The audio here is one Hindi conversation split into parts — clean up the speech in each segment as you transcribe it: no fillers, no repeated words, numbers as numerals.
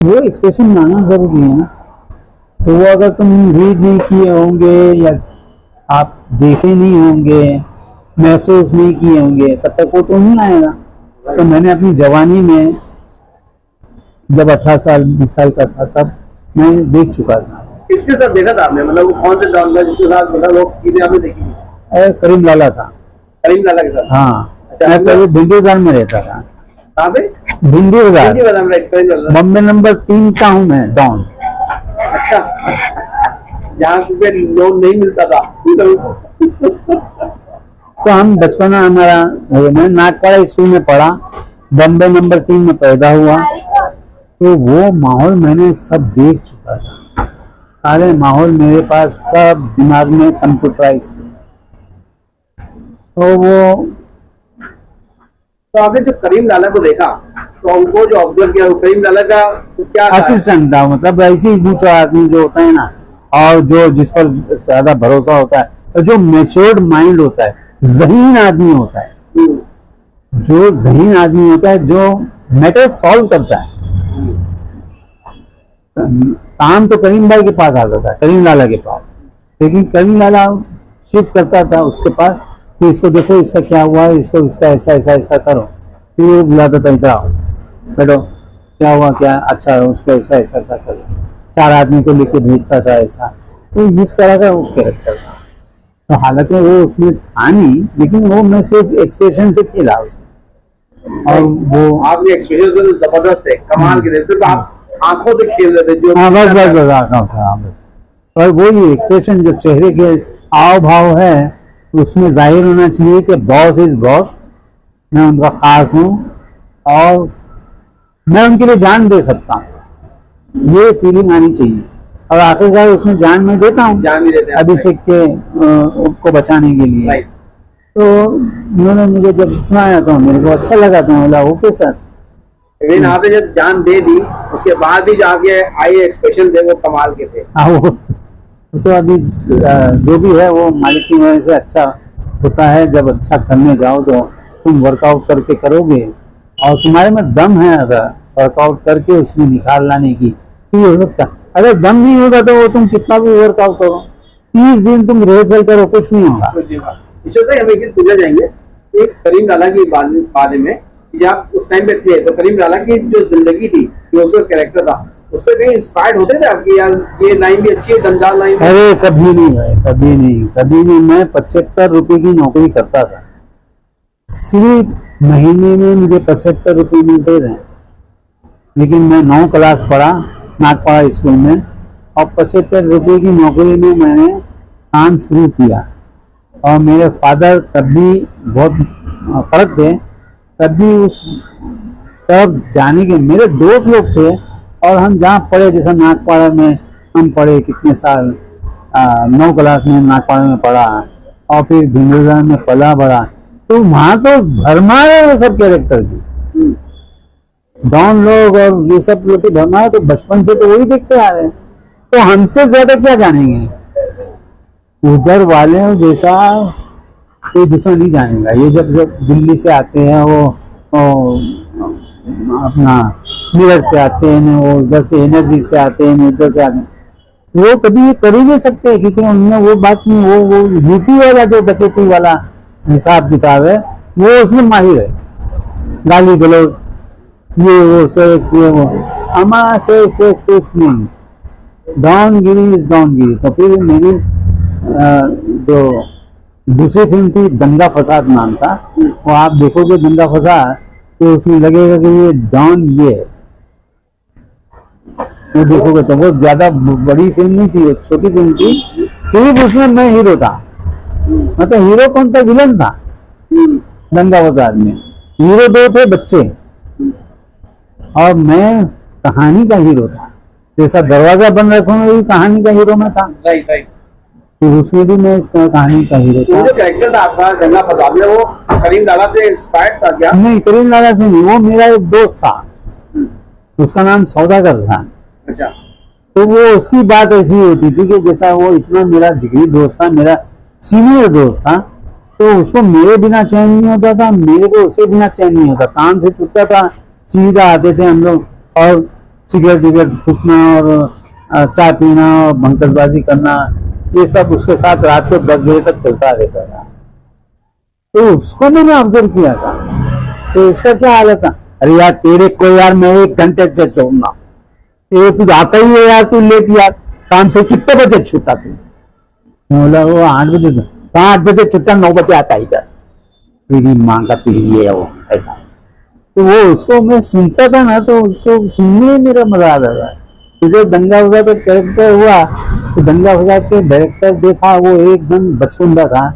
वो एक्सप्रेशन लाना जरूरी है ना। तो वो अगर तुम रीड नहीं किए होंगे या आप देखे नहीं होंगे, महसूस नहीं किए होंगे, तब तक वो तो नहीं आएगा। तो मैंने अपनी जवानी में जब 18 साल 20 साल का था तब मैं देख चुका था। किसके साथ देखा था आपने, मतलब वो कौन से डॉन था जिसके साथ, मतलब वो चीजें आपने देखी थी? करीम लाला था। करीम लाला के साथ? हाँ। अच्छा, मैं पहले भिंडी बाजार में रहता था। कहाँ पे? भिंडी बाजार, बॉम्बे नंबर 3 का हूँ मैं, डॉन। अच्छा, जहाँ पे लोन नहीं मिलता था। तो हम बचपना हमारा, मैं नागपाड़ा स्कूल में पढ़ा, बॉम्बे नंबर 3 में पैदा हुआ। तो वो माहौल मैंने सब देख चुका था, सारे माहौल मेरे पास सब दिमाग में कंप्यूटराइज थे। तो वो तो आपने जो करीम लाला को देखा तो उनको जो ऑब्जर्व किया, करीम लाला का तो क्या असिस्टेंट था, मतलब ऐसे ही दूसरा आदमी जो होता है ना, और जो जिस पर ज्यादा भरोसा होता है, और जो मैच्योर्ड माइंड होता है, ज़हीन आदमी होता है, जो ज़हीन आदमी होता है, जो मैटर सॉल्व करता है। काम तो करीम भाई के पास आता था, करीम लाला के पास, लेकिन करीम लाला शिफ्ट करता था उसके पास कि इसको देखो, इसका क्या हुआ है, इसको इसका ऐसा ऐसा ऐसा करो। फिर वो बुलाता था, इधर आओ बैठो, क्या हुआ, क्या अच्छा है, उसको ऐसा ऐसा ऐसा करो। 4 आदमी को लेके भेजता था ऐसा। तो इस तरह का वो कैरेक्टर था। तो हालांकि वो उसमें था नहीं, लेकिन वो मैं सिर्फ एक्सप्रेशन से खेला उसमें। और वो आपके एक्सप्रेशन तो जबरदस्त है, कमाल के थे, सिर्फ आप आंखों से खेल रहे थे जो। हाँ, बस बस बस आंखों से। और वही एक्सप्रेशन जो चेहरे के हाव भाव है, उसमें जाहिर होना चाहिए कि बॉस इज बॉस, मैं उनका खास हूँ और मैं उनके लिए जान दे सकता हूँ, ये फीलिंग आनी चाहिए। और आखिरकार उसमें जान मैं देता हूँ, जान भी देते हैं अभिषेक के को बचाने के लिए। तो उन्होंने मुझे जब सुनाया तो मेरे को अच्छा लगा, तो बोला ओके सर। लेकिन आपने जब जान दे दी उसके बाद भी जाके आई एक्सप्रेशन थे वो कमाल के थे। हाँ, वो तो अभी जो भी है वो मालिक की वजह से अच्छा होता है। जब अच्छा करने जाओ तो तुम वर्कआउट करके करोगे और तुम्हारे में दम है, अगर वर्कआउट करके उसमें निकाल लाने की, तो ये हो सकता। अगर दम नहीं होगा तो वो तुम कितना भी वर्कआउट करो, 30 दिन तुम रिहर्सल करो, कुछ नहीं होगा। हम एक चीज पूछना चाहेंगे कि करीम लाला की बारे में, जब उस टाइम पे थे तो करीम लाला की जो जिंदगी थी, जो उसका कैरेक्टर था, उससे कहीं इंस्पायर्ड होते थे आपकी, यार ये लाइन भी अच्छी है, दमदार लाइन? अरे कभी नहीं भाई, कभी नहीं, कभी नहीं। मैं 75 रुपए की नौकरी करता था, सिर्फ महीने में मुझे 75 रुपये मिलते थे। लेकिन मैं 9 क्लास पढ़ा नागपाड़ा स्कूल में, और 75 रुपये की नौकरी में मैंने काम शुरू किया। और मेरे फादर तब भी बहुत फर्क थे, तब भी उस तब जाने के मेरे दोस्त लोग थे। और हम जहाँ पढ़े, जैसे नागपाड़ा में हम पढ़े कितने साल, 9 क्लास में नागपाड़ा में पढ़ा, और फिर भिंडोजार में पला बढ़ा। तो वहाँ तो भरमार है सब कैरेक्टर की, डॉन लोग और ये सब लोग की भरमार। तो बचपन से तो वही देखते आ रहे हैं, तो हमसे ज्यादा क्या जानेंगे? उधर वाले जैसा कोई दूसरा नहीं जानेगा। ये जब जब दिल्ली से आते हैं, वो अपना मेरठ से आते हैं, वो उधर से एनर्जी से आते हैं, इधर से आते हैं, वो कभी कर ही नहीं सकते, क्योंकि उनमें वो बात नहीं। वो यूपी वाला जो डकैती वाला हिसाब किताब है, वो उसमें माहिर है। गाली गलौज, ये वो सेक्स, ये वो, हमारा सेक्स कुछ नहीं, डॉनगिरी इज डॉनगिरी। तो फिर मेरी जो दूसरी फिल्म थी दंगा फसाद नाम था, वो आप देखोगे दंगा फसाद तो उसमें लगेगा कि ये डॉन ये है। वो देखोगे तो वो ज्यादा बड़ी फिल्म नहीं थी, वो छोटी फिल्म थी, सिर्फ उसमें मैं हीरो था। मतलब हीरो कौन था? विलन था दंगा फसाद में। हीरो 2 थे बच्चे, और मैं कहानी का हीरो था। जैसा दरवाजा बंद रखूंगा भी कहानी का हीरो में था, तो उसमें भी मैं कहानी का हीरो था। जो कैरेक्टर था आपका दंगा फसाद में, वो करीम लाला से इंस्पायर्ड था क्या? नहीं, करीम लाला से नहीं, वो मेरा एक दोस्त था, उसका नाम सौदागर था। अच्छा। तो वो उसकी बात ऐसी होती थी कि जैसा वो इतना मेरा जिगरी दोस्त था, मेरा सीनियर दोस्त था, तो उसको मेरे बिना चैन नहीं होता था, मेरे को उसके बिना चैन नहीं होता। काम से छुटता था, सीधा आते थे हम लोग, और सिगरेट विगरेट फूकना और चाय पीना और भंकसबाजी करना, ये सब उसके साथ रात को 10 बजे तक चलता रहता था। तो उसको मैंने ऑब्जर्व किया था, तो उसका क्या हालत था, अरे यार तेरे को यार मैं 1 घंटे से सोना, ये तू आता ही है यार, तू लेट यार, काम से कितने बजे छूटा तू? बोला वो 8 बजे, 8 बजे छुट्टा, 9 बजे आता इधर, तेरी माँ का तेरी ये है वो ऐसा। तो वो उसको मैं सुनता था ना, तो उसको सुनने में मेरा मजा आता था। तो जब दंगा फसाद का कैरेक्टर हुआ, तो दंगा फसाद के डायरेक्टर देखा वो एकदम बचकुंदा था,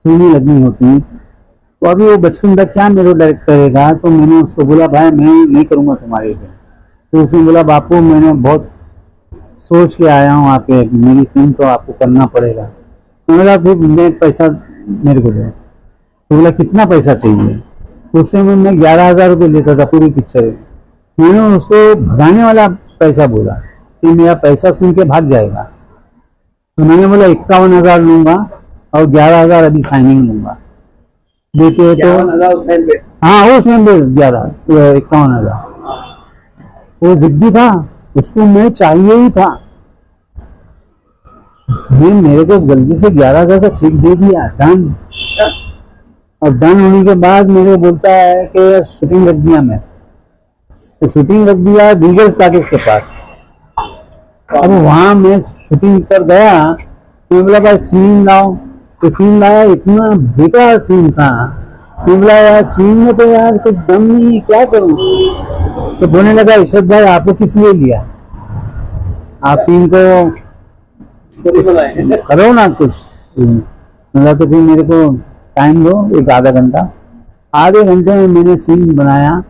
सुनी लगनी होती, तो अभी वो बचकुंदा क्या मेरे डायरेक्ट करेगा। तो मैंने उसको बोला भाई मैं नहीं करूँगा तुम्हारे लिए। तो उसने बोला बापू मैंने बहुत सोच के आया हूँ आपके, मेरी फिल्म तो आपको करना पड़ेगा। तो बोला फिर मैं पैसा मेरे को दो। तो बोला कितना पैसा चाहिए? उस टाइम में 11,000 रुपये लेता था पूरी पिक्चर। मैंने उसको भगाने वाला पैसा बोला कि मेरा पैसा सुन के भाग जाएगा। तो मैंने बोला 51,000 लूंगा और 11,000 अभी साइनिंग लूंगा, देते हो तो? 51,000 उस टाइम पे? हाँ उस टाइम पे 51,000। वो जिद्दी था, उसको मैं चाहिए ही था। उसने मेरे को जल्दी से 11,000 का चेक दे दिया, डन। और डन होने के बाद मेरे को बोलता है कि शूटिंग रख दिया मैं, तो शूटिंग रख दिया रीगल टॉकीज के पास। अब वहां मैं शूटिंग कर गया, तो बोला भाई सीन लाओ, तो सीन लाया, इतना बेकार सीन था। मैं बोला यार सीन में तो यार कुछ दम नहीं है, क्या करूं? तो बोलने लगा इशरत भाई आपको किस लिए लिया, आप सीन को करो ना कुछ। मतलब तो फिर मेरे को टाइम दो, एक आधा घंटा। आधे घंटे में मैंने सीन बनाया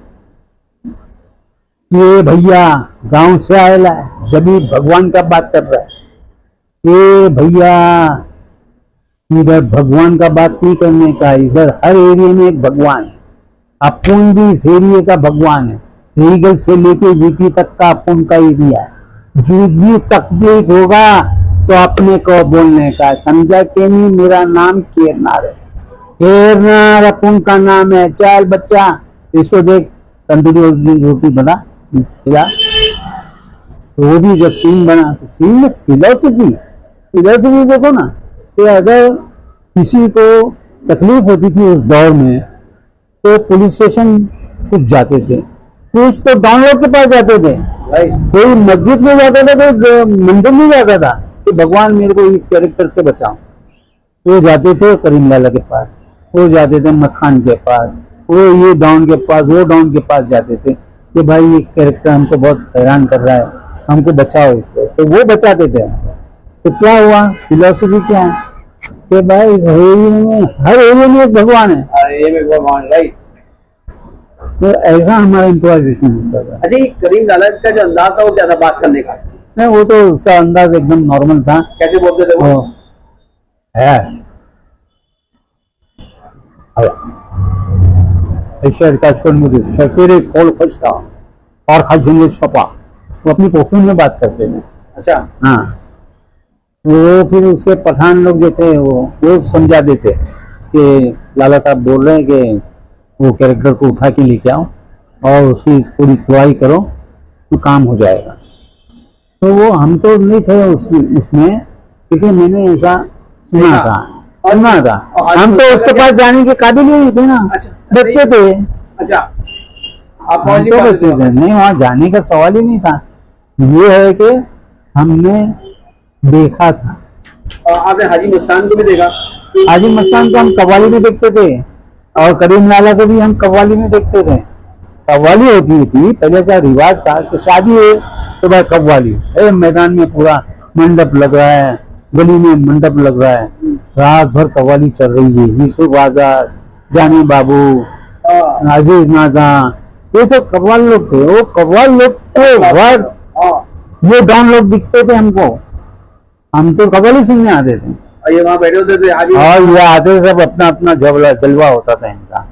ये भैया गांव से आएला है, जब भी भगवान का बात कर रहा है, ये भैया इधर भगवान का बात नहीं करने का, इधर हर एरिया में एक भगवान है, अपुन भी इस एरिया का भगवान है, रीगल से लेके वीपी तक का अपुन का एरिया है, जूझ भी तकलीफ होगा तो अपने को बोलने का, समझा के नहीं? मेरा नाम केरनार है, केरनार अपुन का नाम है। चल बच्चा इसको देख तंदूरी रोटी बना खिला। तो वो भी जब सीन बना, तो सीन में फिलोसफी देखो ना, कि अगर किसी को तकलीफ होती थी उस दौर में तो पुलिस स्टेशन कुछ जाते थे, कुछ तो डाउनलोड के पास जाते थे, कोई मस्जिद में जाता था, कोई मंदिर में जाता था कि भगवान मेरे को इस कैरेक्टर से बचाओ। वो जाते थे करीम लाला के पास, वो जाते थे मस्तान के पास, वो ये डॉन के पास, वो डॉन के पास जाते थे कि भाई ये कैरेक्टर हमको बहुत हैरान कर रहा है, हमको बचाओ इसको। तो वो बचाते थे। तो क्या हुआ, फिलोसफी क्या है कि भाई इस एरिया में, हर एरिया में एक भगवान है, राइट। तो ऐसा हमारा इम्प्रोवाइजेशन होता था। अच्छा, ये करीम लाला का जो अंदाज था वो क्या था बात करने का? नहीं वो तो उसका अंदाज एकदम नॉर्मल था। कैसे बोलते थे वो? है ऐसा का मुझे शकीर कॉल फसता और खाजेंगे छपा, वो अपनी पोखरी में बात करते थे। अच्छा हाँ, वो फिर उसके पठान लोग जो थे वो समझा देते कि लाला साहब बोल रहे हैं कि वो कैरेक्टर को उठा के लेके आओ और उसकी पूरी तैयारी करो तो काम हो जाएगा। तो वो हम तो नहीं थे उसमें, क्योंकि मैंने ऐसा सुना था। हम तो उसके पास जाने के काबिल ही नहीं थे ना। अच्छा, बच्चे थे। अच्छा, आप हम तो बच्चे थे, नहीं वहां जाने का सवाल ही नहीं था। ये है कि हमने देखा था। आपने हाजी मस्तान को भी देखा? हाजी मस्तान को हम कव्वाली में देखते थे और करीम लाला को भी हम कव्वाली में देखते थे। कव्वाली होती थी पहले, का रिवाज था कि शादी है तो भाई कव्वाली, मैदान में पूरा मंडप लग रहा है, गली में मंडप लग रहा है, रात भर कव्वाली चल रही है, यूसुफ आजाद, जानी बाबू, अजीज नाजा, ये सब कव्वाल लोग थे। वो कव्वाल लोग के वर्ड ये डॉन लोग दिखते थे हमको, हम तो कव्वाली सुनने आते थे। और ये वहाँ बैठे होते थे हाजी, और ये आते सब अपना अपना जलवा होता था इनका।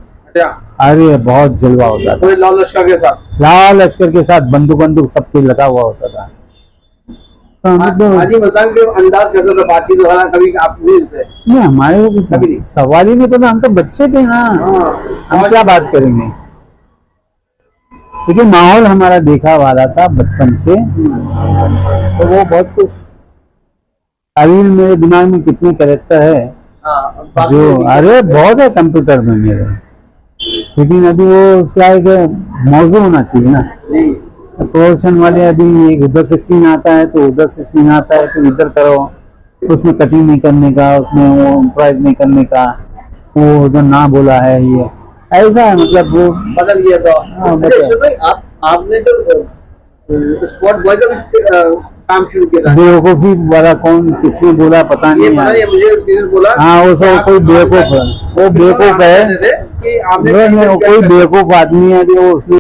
अरे बहुत जलवा होता था, लाल लश्कर के साथ, लाल लश्कर के साथ बंदूक सबके लगा हुआ होता था। तो हाजी मस्तान के अंदाज कैसा था बातचीत वाला? कभी आपने नहीं, हमारे कभी नहीं, सवाल ही नहीं पता, हम तो बच्चे थे ना, हम क्या बात करेंगे। लेकिन माहौल हमारा देखा वाला था बचपन से, तो वो बहुत कुछ अभी मेरे दिमाग में कितने कैरेक्टर है हाँ, जो, अरे बहुत है कंप्यूटर में मेरे, लेकिन अभी वो क्या है कि मौजू होना चाहिए ना। जी प्रोडक्शन वाले अभी एक उधर से सीन आता है तो उधर से सीन आता है तो इधर करो, उसमें कटिंग नहीं करने का, उसमें वो प्राइस नहीं करने का, वो उधर ना बोला है, ये ऐसा है, मतलब वो बदल गया तो। हाँ, अच्छा ईश्वर भाई, आपने जो स्पॉट बॉय का भी काम शुरू किया था, बेवकूफी वाला कौन किसने बोला पता ये नहीं पता नहीं है। है, मुझे किसी बोला हाँ वो सब कोई बेवकूफ है, वो बेवकूफ है, कि आपने वो कोई बेवकूफ आदमी है जो उसने